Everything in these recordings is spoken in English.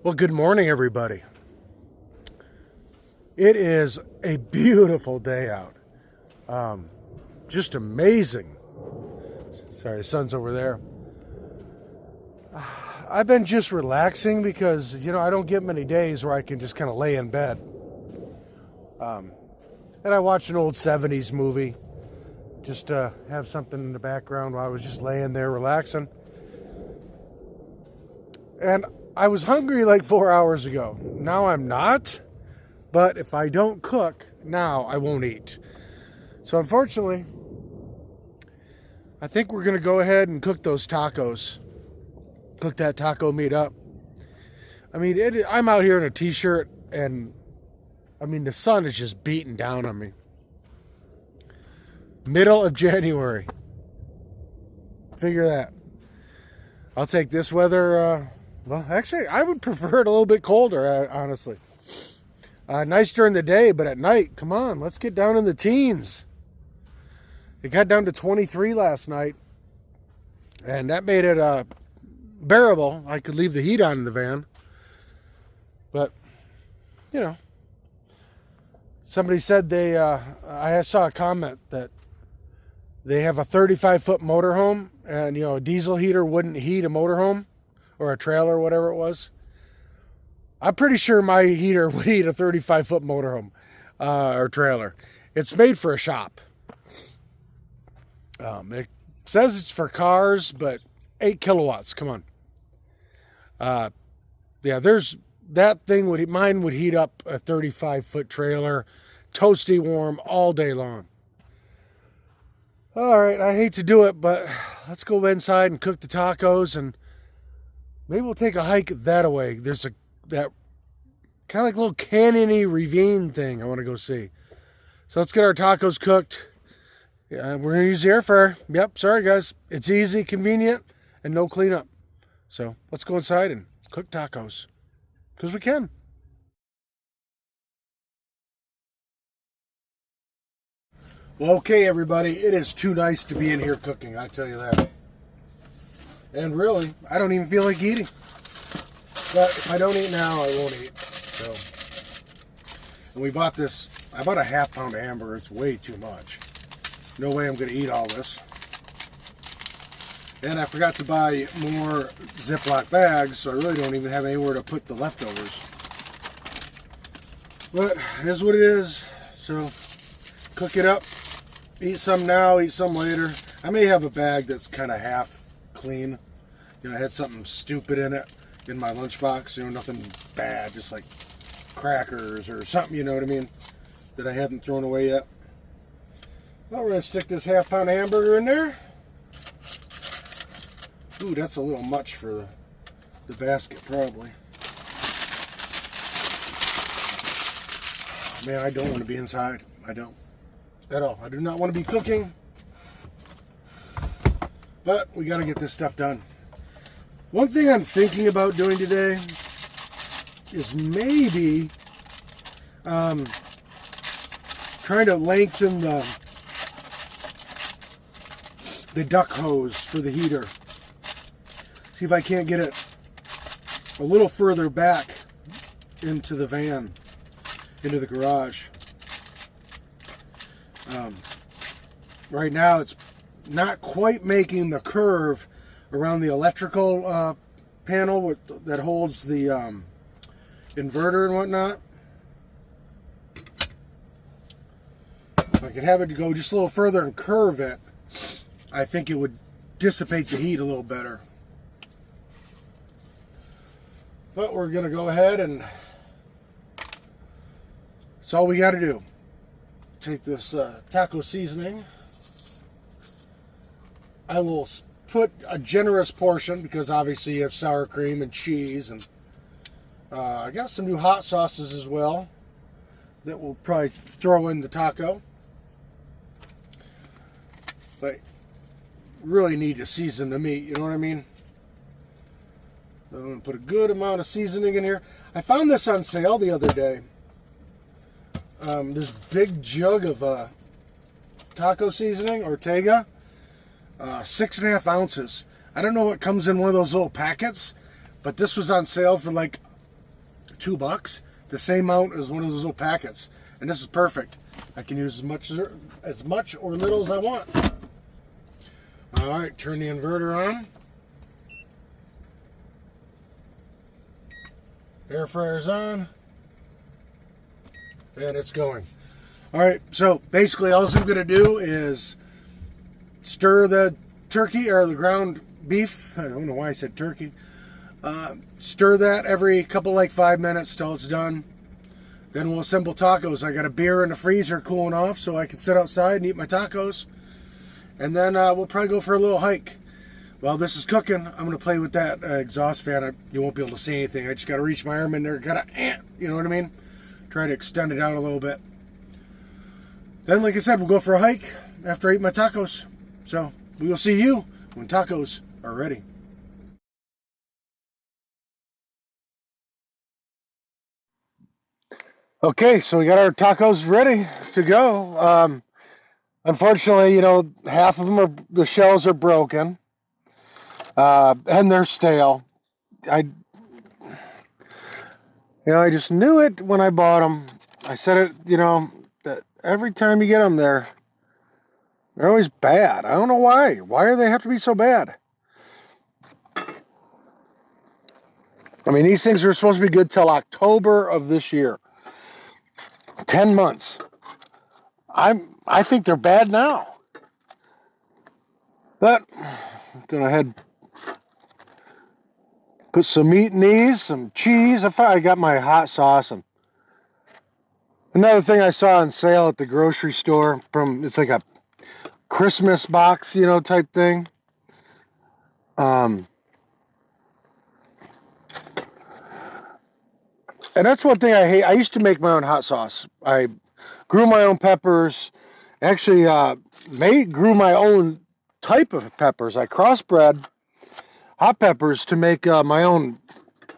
Well, good morning, everybody. It is a beautiful day out. Just amazing. Sorry, the sun's over there. I've been just relaxing because, I don't get many days where I can just kind of lay in bed. And I watched an old 70s movie just to have something in the background while I was just laying there relaxing. And I was hungry like 4 hours ago. Now I'm not. But if I don't cook, now I won't eat. So unfortunately, I think we're going to go ahead and cook those tacos. Cook that taco meat up. I mean, I'm out here in a t-shirt and, the sun is just beating down on me. Middle of January. Figure that. I'll take this weather. Well, actually, I would prefer it a little bit colder, honestly. Nice during the day, but at night, come on, let's get down in the teens. It got down to 23 last night, and that made it bearable. I could leave the heat on in the van. But, somebody said I saw a comment that they have a 35-foot motorhome, and, a diesel heater wouldn't heat a motorhome. Or a trailer, whatever it was. I'm pretty sure my heater would heat a 35-foot motorhome or trailer. It's made for a shop. It says it's for cars, but 8 kilowatts. Come on. There's that thing. Mine would heat up a 35-foot trailer, toasty warm all day long. All right, I hate to do it, but let's go inside and cook the tacos and. Maybe we'll take a hike that way. There's that kind of like little canyon-y ravine thing I want to go see. So let's get our tacos cooked. We're going to use the air fryer. Yep, sorry guys. It's easy, convenient, and no cleanup. So let's go inside and cook tacos. Because we can. Well, okay, everybody. It is too nice to be in here cooking, I tell you that. And really, I don't even feel like eating. But if I don't eat now, I won't eat. So, and we bought this. I bought a half-pound hamburger. It's way too much. No way I'm going to eat all this. And I forgot to buy more Ziploc bags, so I really don't even have anywhere to put the leftovers. But it is what it is. So, cook it up. Eat some now, eat some later. I may have a bag that's kind of half clean. I had something stupid in it in my lunchbox, nothing bad, just like crackers or something, you know what I mean, that I haven't thrown away yet. Well, we're going to stick this half-pound hamburger in there. Ooh, that's a little much for the basket, probably. Man, I don't want to be inside. I don't. At all. I do not want to be cooking. But we got to get this stuff done. One thing I'm thinking about doing today is maybe trying to lengthen the duck hose for the heater. See if I can't get it a little further back into the van, into the garage. Right now it's not quite making the curve around the electrical panel that holds the inverter and whatnot. If I could have it go just a little further and curve it, I think it would dissipate the heat a little better. But we're going to go ahead and that's all we got to do. Take this taco seasoning. I will put a generous portion because obviously you have sour cream and cheese, and I got some new hot sauces as well that we'll probably throw in the taco. But really need to season the meat, you know what I mean? I'm going to put a good amount of seasoning in here. I found this on sale the other day. This big jug of taco seasoning, Ortega, 6.5 ounces. I don't know what comes in one of those little packets, but this was on sale for like $2. The same amount as one of those little packets. And this is perfect. I can use as much or little as I want. All right, turn the inverter on. Air fryer's on. And it's going. All right, so basically all I'm going to do is stir the turkey or the ground beef. I don't know why I said turkey. Stir that every couple, like 5 minutes till it's done. Then we'll assemble tacos. I got a beer in the freezer cooling off so I can sit outside and eat my tacos. And then we'll probably go for a little hike. While this is cooking, I'm going to play with that exhaust fan. You won't be able to see anything. I just got to reach my arm in there, you know what I mean? Try to extend it out a little bit. Then, like I said, we'll go for a hike after I eat my tacos. So, we will see you when tacos are ready. Okay, so we got our tacos ready to go. Unfortunately, half of them the shells are broken, and they're stale. I just knew it when I bought them. I said it, that every time you get them, they're always bad. I don't know why. Why do they have to be so bad? I mean, these things are supposed to be good till October of this year. 10 months. I think they're bad now. But I'm gonna ahead put some meat in these, some cheese. I got my hot sauce. And another thing I saw on sale at the grocery store it's like a Christmas box, type thing. And that's one thing I hate. I used to make my own hot sauce. I grew my own peppers. Actually, grew my own type of peppers. I crossbred hot peppers to make my own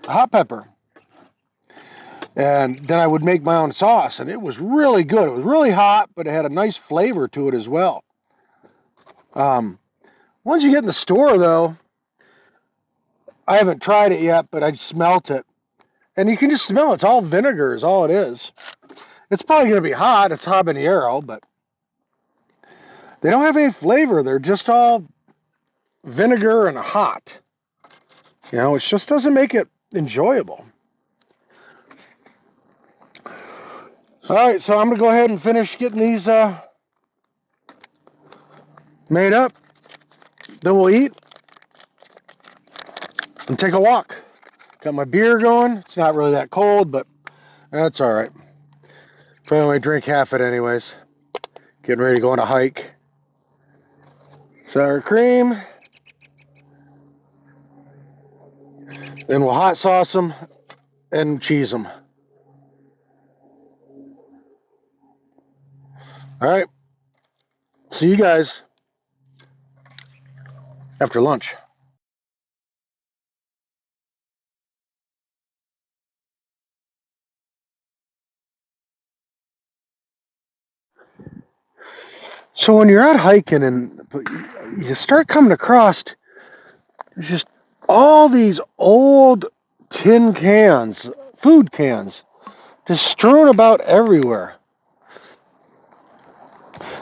hot pepper. And then I would make my own sauce, and it was really good. It was really hot, but it had a nice flavor to it as well. Once you get in the store, though, I haven't tried it yet, but I smelt it. And you can just smell it. It's all vinegar is all it is. It's probably going to be hot. It's habanero, but they don't have any flavor. They're just all vinegar and hot. It just doesn't make it enjoyable. All right, so I'm going to go ahead and finish getting these made up. Then we'll eat and take a walk. Got my beer going. It's not really that cold, but that's all right. So I only drink half it anyways. Getting ready to go on a hike. Sour cream. Then we'll hot sauce them and cheese them. All right. See you guys after lunch. So when you're out hiking and you start coming across just all these old tin cans, food cans, just strewn about everywhere.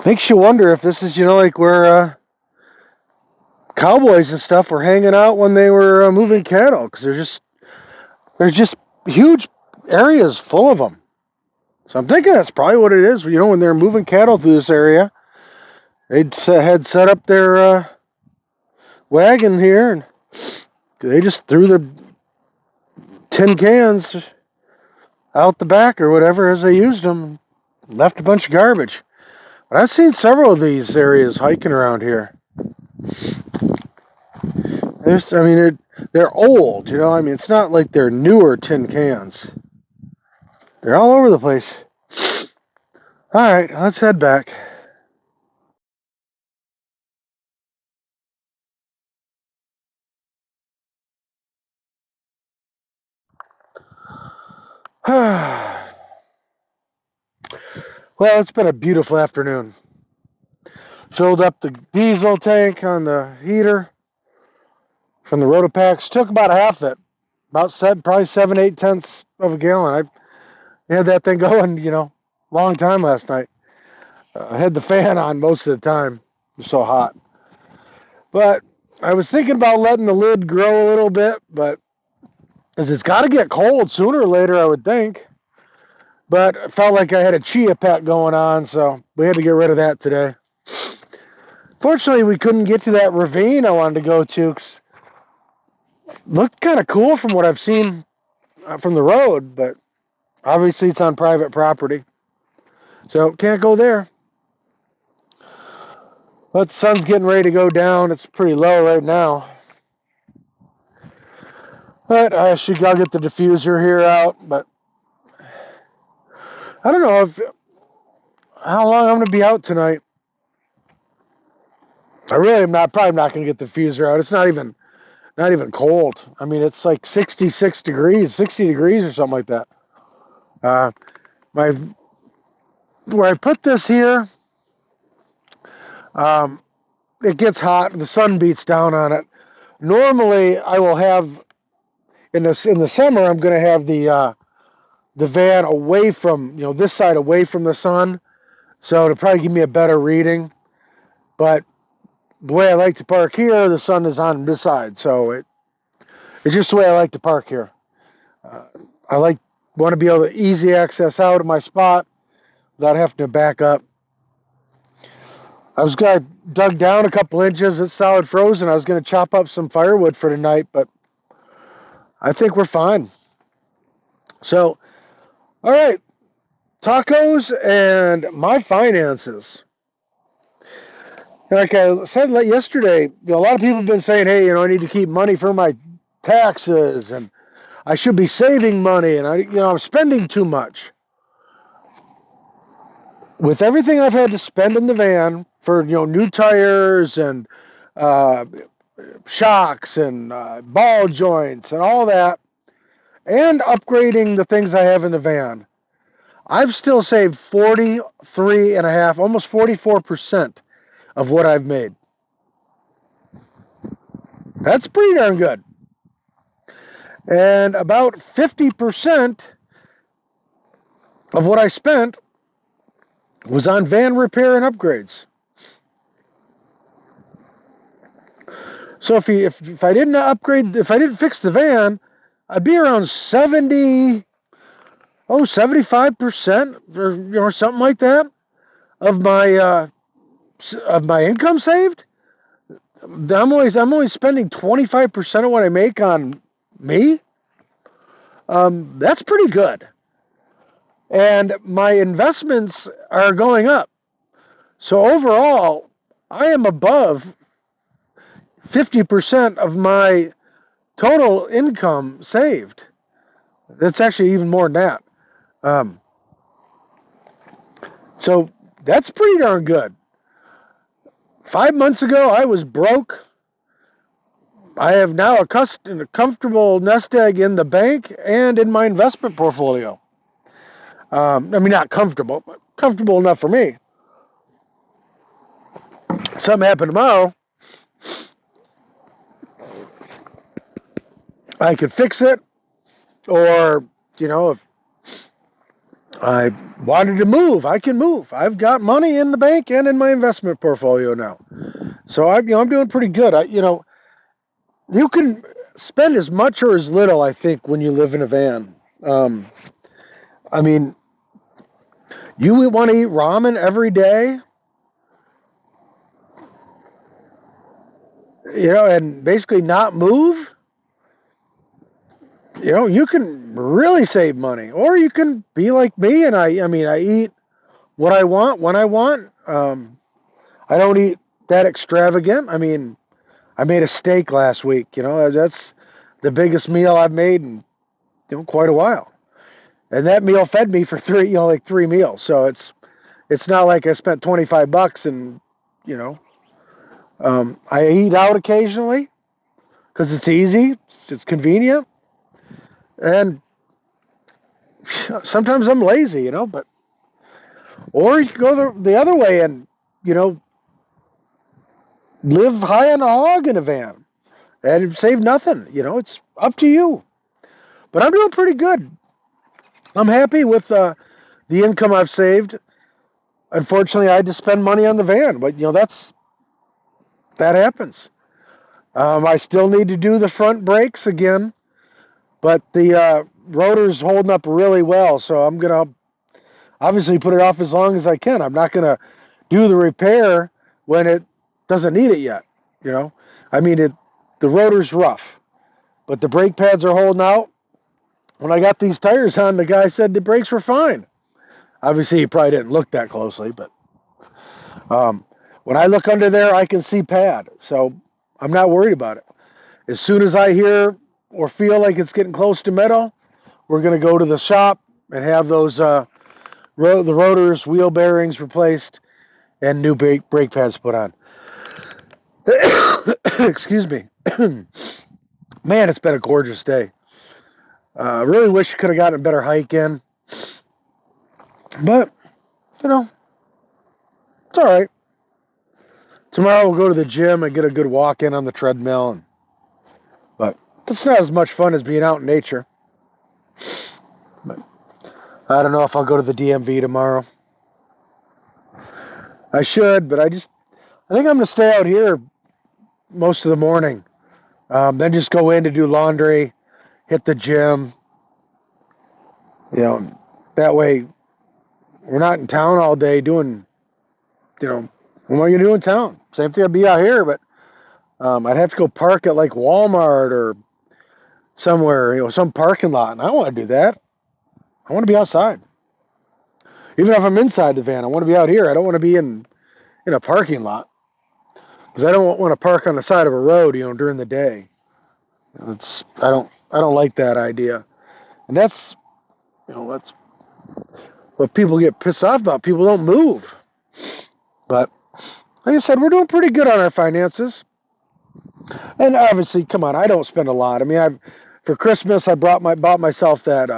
Makes you wonder if this is, like where cowboys and stuff were hanging out when they were moving cattle, because there's just huge areas full of them. So I'm thinking that's probably what it is. When they're moving cattle through this area, had set up their wagon here, and they just threw the tin cans out the back or whatever as they used them, left a bunch of garbage. But I've seen several of these areas hiking around here. They're old, it's not like they're newer tin cans. They're all over the place. All right, let's head back. Well, it's been a beautiful afternoon. Filled up the diesel tank on the heater from the Rotopacks. Took about half it. about probably 7, 8 tenths of a gallon. I had that thing going, long time last night. I had the fan on most of the time. It was so hot. But I was thinking about letting the lid grow a little bit, but because it's got to get cold sooner or later, I would think. But I felt like I had a chia pet going on, so we had to get rid of that today. Fortunately, we couldn't get to that ravine I wanted to go to. Cause it looked kind of cool from what I've seen from the road, but obviously it's on private property. So can't go there. But the sun's getting ready to go down. It's pretty low right now. But I'll get the diffuser here out. But I don't know how long I'm going to be out tonight. I really am probably not going to get the diffuser out. It's not even cold. I mean, it's like 66 degrees, 60 degrees or something like that. Where I put this here, it gets hot. The sun beats down on it. Normally, I will have in the summer. I'm going to have the van away from this side away from the sun, so it'll probably give me a better reading. But the way I like to park here, the sun is on this side, so it's just the way I like to park here. I want to be able to easy access out of my spot without having to back up. I was going to dug down a couple inches. It's solid frozen. I was going to chop up some firewood for tonight, but I think we're fine. So, all right, tacos and my finances. Like I said yesterday, a lot of people have been saying, hey, I need to keep money for my taxes, and I should be saving money, and I'm spending too much. With everything I've had to spend in the van for, new tires and shocks and ball joints and all that, and upgrading the things I have in the van, I've still saved 43.5%, almost 44% of what I've made. That's pretty darn good. And about 50% of what I spent was on van repair and upgrades. So if I didn't upgrade, if I didn't fix the van, I'd be around 75% or something like that of my income saved. I'm only spending 25% of what I make on me. That's pretty good. And my investments are going up. So overall, I am above 50% of my total income saved. That's actually even more than that. So that's pretty darn good. 5 months ago, I was broke. I have now a comfortable nest egg in the bank and in my investment portfolio. Not comfortable, but comfortable enough for me. Something happened tomorrow, I could fix it, or, if I wanted to move, I can move. I've got money in the bank and in my investment portfolio now. So I'm doing pretty good. You can spend as much or as little, I think, when you live in a van. You want to eat ramen every day, and basically not move. You can really save money, or you can be like me, and I eat what I want when I want. I don't eat that extravagant. I made a steak last week. That's the biggest meal I've made in quite a while, and that meal fed me for three meals. So it's not like I spent $25 and I eat out occasionally because it's easy, it's convenient. And sometimes I'm lazy, but, or you can go the other way and, live high on a hog in a van and save nothing. It's up to you. But I'm doing pretty good. I'm happy with the income I've saved. Unfortunately, I had to spend money on the van, but that happens. I still need to do the front brakes again, but the rotor's holding up really well, so I'm gonna obviously put it off as long as I can. I'm not gonna do the repair when it doesn't need it yet. I mean, the rotor's rough, but the brake pads are holding out. When I got these tires on, the guy said the brakes were fine. Obviously, he probably didn't look that closely, but when I look under there, I can see pad, so I'm not worried about it. As soon as I hear or feel like it's getting close to metal, we're going to go to the shop and have those the rotors, wheel bearings replaced, and new brake pads put on. Excuse me. Man, it's been a gorgeous day. I really wish you could have gotten a better hike in. But, it's all right. Tomorrow we'll go to the gym and get a good walk in on the treadmill. But it's not as much fun as being out in nature. But I don't know if I'll go to the DMV tomorrow. I should, but I think I'm going to stay out here most of the morning. Then just go in to do laundry, hit the gym. That way we're not in town all day doing, what am I going to do in town? Same thing, I'd be out here, but I'd have to go park at like Walmart or somewhere, some parking lot, and I don't want to do that. I want to be outside. Even if I'm inside the van, I want to be out here. I don't want to be in a parking lot because I don't want to park on the side of a road, during the day. I don't like that idea, and that's what people get pissed off about. People don't move, but like I said, we're doing pretty good on our finances. And obviously, come on, I don't spend a lot. I mean, for Christmas I bought myself that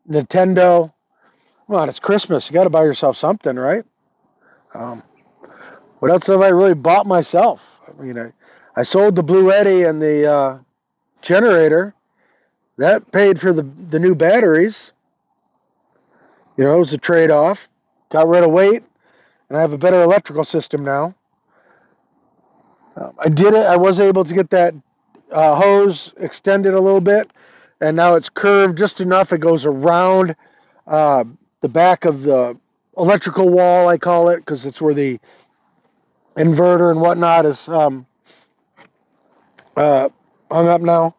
Nintendo. Well, it's Christmas. You got to buy yourself something, right? What else have I really bought myself? I mean, I sold the Blue Eddy and the generator. That paid for the new batteries. It was a trade-off. Got rid of weight, and I have a better electrical system now. I did it. I was able to get that hose extended a little bit, and now it's curved just enough. It goes around the back of the electrical wall, I call it, because it's where the inverter and whatnot is hung up now.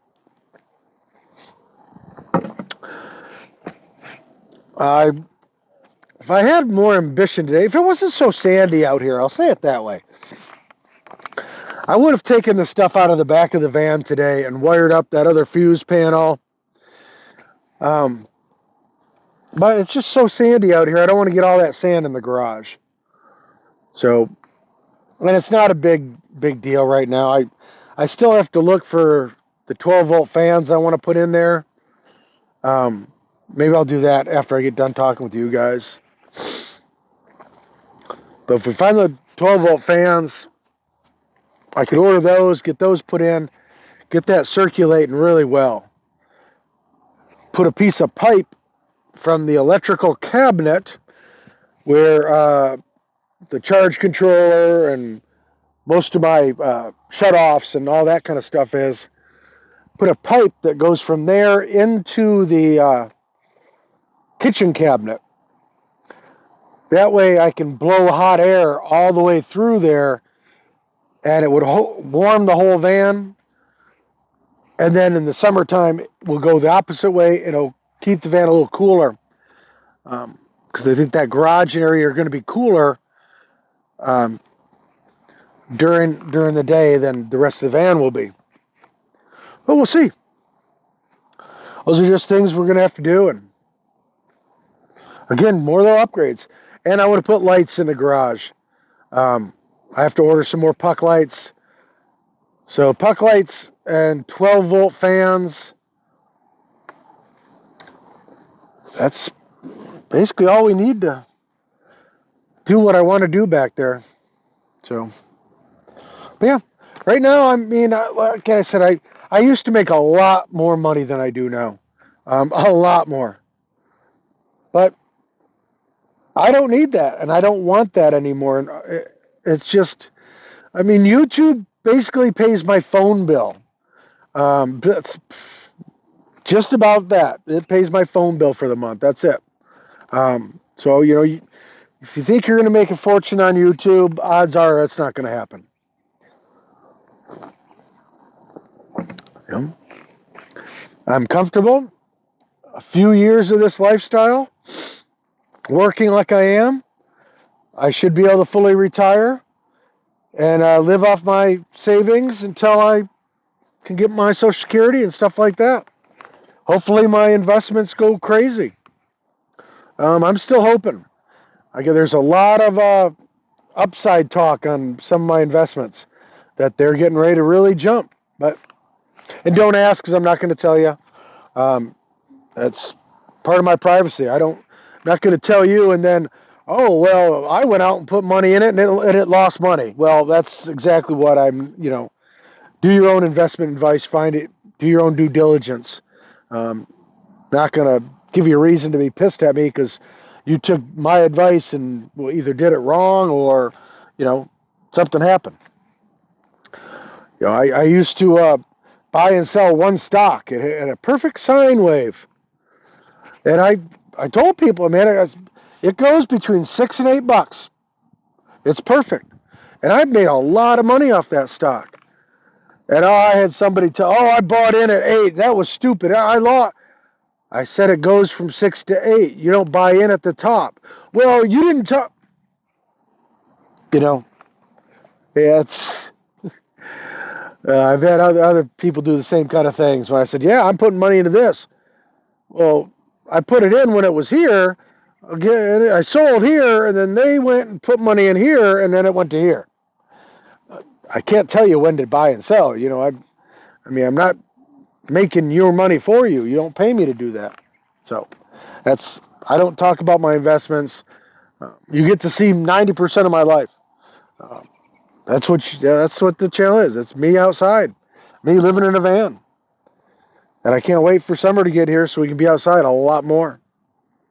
If I had more ambition today, if it wasn't so sandy out here, I'll say it that way, I would have taken the stuff out of the back of the van today and wired up that other fuse panel. But it's just so sandy out here. I don't want to get all that sand in the garage. So, and it's not a big deal right now. I still have to look for the 12-volt fans I want to put in there. Maybe I'll do that after I get done talking with you guys. But if we find the 12-volt fans, I could order those, get those put in, get that circulating really well. Put a piece of pipe from the electrical cabinet where the charge controller and most of my shutoffs and all that kind of stuff is. Put a pipe that goes from there into the kitchen cabinet. That way I can blow hot air all the way through there, and it would warm the whole van. And then in the summertime, we'll go the opposite way, and it'll keep the van a little cooler. Because I think that garage area are going to be cooler during the day than the rest of the van will be. But we'll see. Those are just things we're going to have to do. And again, more little upgrades. And I want to put lights in the garage. I have to order some more puck lights. So puck lights and 12-volt fans. That's basically all we need to do what I want to do back there. So, but yeah, right now, I mean, like I said, I used to make a lot more money than I do now. A lot more. But I don't need that, and I don't want that anymore. And it's just, I mean, YouTube basically pays my phone bill. That's just about that. It pays my phone bill for the month. That's it. So, if you think you're going to make a fortune on YouTube, odds are that's not going to happen. I'm comfortable. A few years of this lifestyle, working like I am, I should be able to fully retire and live off my savings until I can get my Social Security and stuff like that. Hopefully my investments go crazy. I'm still hoping. There's a lot of upside talk on some of my investments that they're getting ready to really jump. And don't ask because I'm not going to tell you. That's part of my privacy. I'm not going to tell you and then, oh, well, I went out and put money in it and it lost money. Well, that's exactly what do your own investment advice, find it, do your own due diligence. Not going to give you a reason to be pissed at me because you took my advice and either did it wrong or, something happened. I used to buy and sell one stock at a perfect sine wave. And I told people, man, it goes between $6 and $8. It's perfect. And I've made a lot of money off that stock. And I had somebody tell, I bought in at 8. That was stupid. I lost. I said it goes from 6 to 8. You don't buy in at the top. Well, you didn't talk. It's. I've had other people do the same kind of things. When I said, yeah, I'm putting money into this. Well, I put it in when it was here. Again, I sold here, and then they went and put money in here, and then it went to here. I can't tell you when to buy and sell. I'm not making your money for you. You don't pay me to do that. So I don't talk about my investments. You get to see 90% of my life. That's what the channel is. It's me outside, me living in a van. And I can't wait for summer to get here so we can be outside a lot more.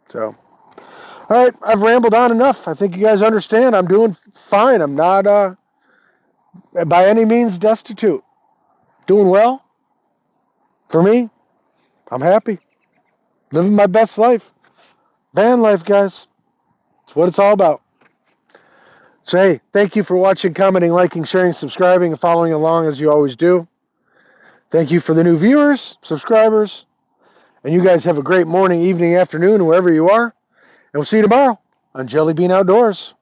So, all right, I've rambled on enough. I think you guys understand. I'm doing fine. I'm not by any means destitute. Doing well. For me, I'm happy. Living my best life. Van life, guys. It's what it's all about. So, hey, thank you for watching, commenting, liking, sharing, subscribing, and following along as you always do. Thank you for the new viewers, subscribers. And you guys have a great morning, evening, afternoon, wherever you are. And we'll see you tomorrow on Jellybean Outdoors.